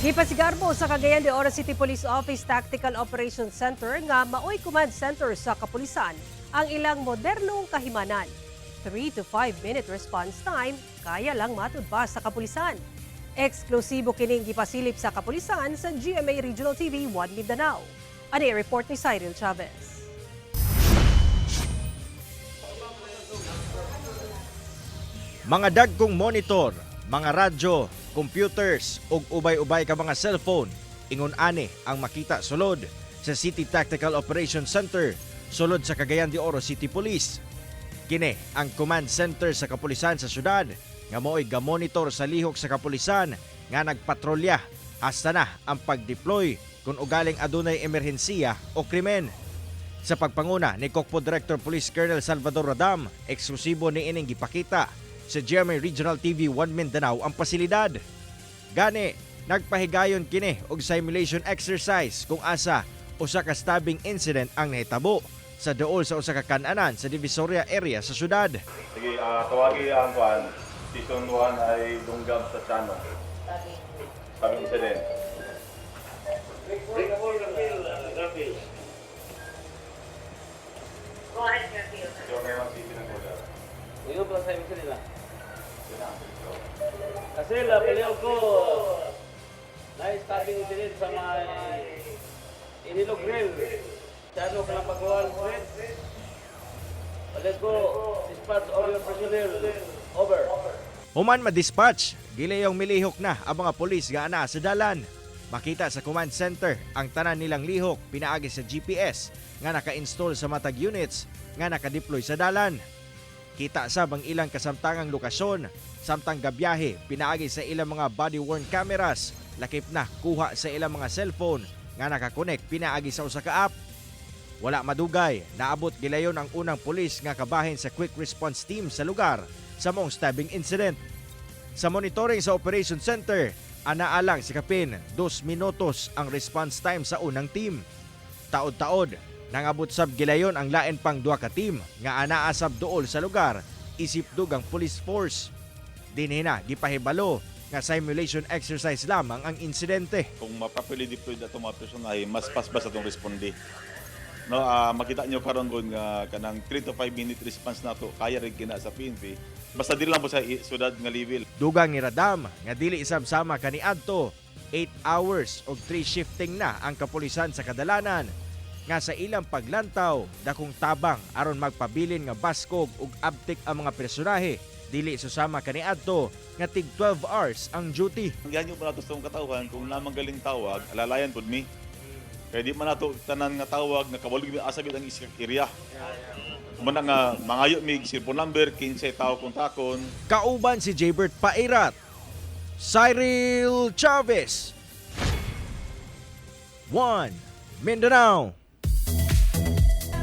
Gipasigarbo sa Cagayan de Oro City Police Office Tactical Operations Center nga maoy command center sa kapulisan ang ilang modernong kahimanan. 3 to 5 minute response time kaya lang matud pa sa kapulisan. Eksklusibo kining gipasilip sa kapulisan sa GMA Regional TV 1 Mindanao. Ani report ni Cyril Chavez. Mga dagkong monitor, mga radyo, computers ug ubay-ubay ka mga cellphone ingon ani ang makita sulod sa City Tactical Operations Center sulod sa Cagayan de Oro City Police. Kini ang command center sa kapulisan sa syudad nga mo'y gamonitor sa lihok sa kapulisan nga nagpatrolya hasta na ang pag-deploy kung ugaling adunay emerhensiya o krimen. Sa pagpanguna ni Kokpo Director Police Colonel Salvador Radam, eksklusibo ni ining gipakita sa GMA Regional TV 1 Mindanao ang pasilidad. Gani, nagpahigayon kini og simulation exercise kung asa usa ka stabbing incident ang nahitabo sa duol sa usa ka kan-anan sa Divisoria area sa syudad. Sige, tawagi ang kuan. Season 1 ay dunggab sa Chano. Stabbing incident. Go ahead, Garfield. So, may mga city ng kuda. Uyo ba sa imong nila? Kasi la paliw ko na-stabbing incident sa may Inilog Grill. Chano ka lang pagawal ko. Let's go. Dispatch all your personnel. Over. Human ma-dispatch, gilayong milihok na ang mga pulis nga ana sa dalan. Makita sa command center ang tanan nilang lihok pinaagi sa GPS nga naka-install sa matag units nga naka-deploy sa dalan. Kita sab ang ilang kasamtangang lokasyon, samtang gabiyahe pinaagi sa ilang mga body-worn cameras, lakip na kuha sa ilang mga cellphone nga nakakonek pinaagi sa usa ka app. Wala madugay, naabot gilayon ang unang pulis nga kabahin sa quick response team sa lugar sa mong stabbing incident. Sa monitoring sa operation center, anaa lang si kapin 2 minutos ang response time sa unang team. Taod-taod, nangabot sab gilayon ang lain pang duha ka team nga anaa sab duol sa lugar isip dugang police force. Dinhi na gipahibalo nga simulation exercise lamang ang insidente. Kung ma-properly deployed ato mga personahe, mas paspas atong responde. No, makita nyo karon kun nga kanang 3 to 5 minute response nato kaya rin kina sa PNP. Basta dili lang po sa sudad nga level. Dugang ni Radam nga dili isab sama kaniadto 8 hours og 3 shifting na ang kapulisan sa kadalanan nga sa ilang paglantaw dakong tabang aron magpabilin nga baskog ug abtik ang mga personahe dili susama kaniadto nga tig 12 hours ang duty. Ganyo pa nato sa katawhan kung namang galing tawag, alalayan pud mi. Kaya di man nato tanan nga tawag nga kabalog mi asabit ang area. Muna nga mangayo mi cellphone number 15 tao kontakon. Kauban si Jaybert Pairat, Cyril Chavez, 1 Mindanao.